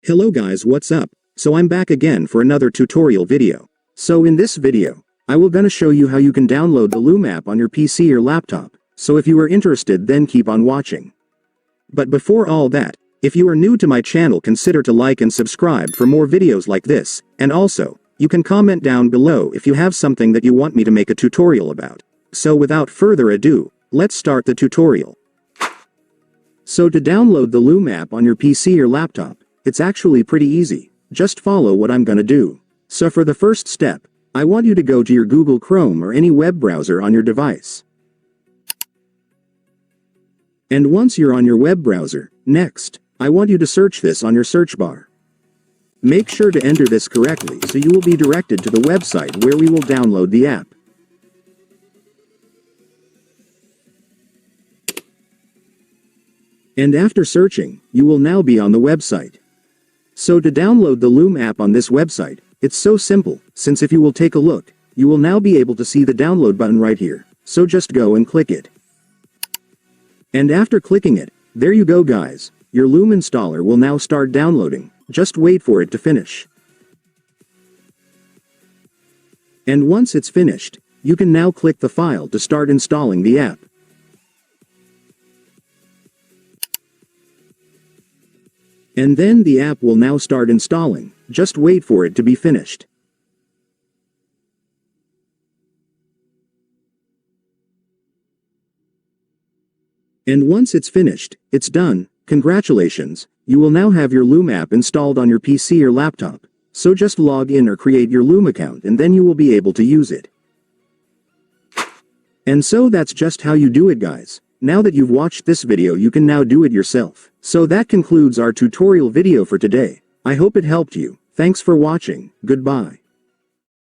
Hello guys, what's up? So I'm back again for another tutorial video. So in this video, I will gonna show you how you can download the Loom app on your PC or laptop. So if you are interested, then keep on watching. But before all that, if you are new to my channel, consider to like and subscribe for more videos like this, and also, you can comment down below if you have something that you want me to make a tutorial about. So without further ado, let's start the tutorial. So to download the Loom app on your PC or laptop, it's actually pretty easy. Just follow what I'm gonna do. So for the first step, I want you to go to your Google Chrome or any web browser on your device. And once you're on your web browser, next, I want you to search this on your search bar. Make sure to enter this correctly so you will be directed to the website where we will download the app. And after searching, you will now be on the website. So to download the Loom app on this website, it's so simple, since if you will take a look, you will now be able to see the download button right here, so just go and click it. And after clicking it, there you go guys, your Loom installer will now start downloading, just wait for it to finish. And once it's finished, you can now click the file to start installing the app. And then the app will now start installing, just wait for it to be finished. And once it's finished, it's done. Congratulations, you will now have your Loom app installed on your PC or laptop. So just log in or create your Loom account and then you will be able to use it. And so that's just how you do it guys. Now that you've watched this video, you can now do it yourself. So that concludes our tutorial video for today. I hope it helped you. Thanks for watching. Goodbye.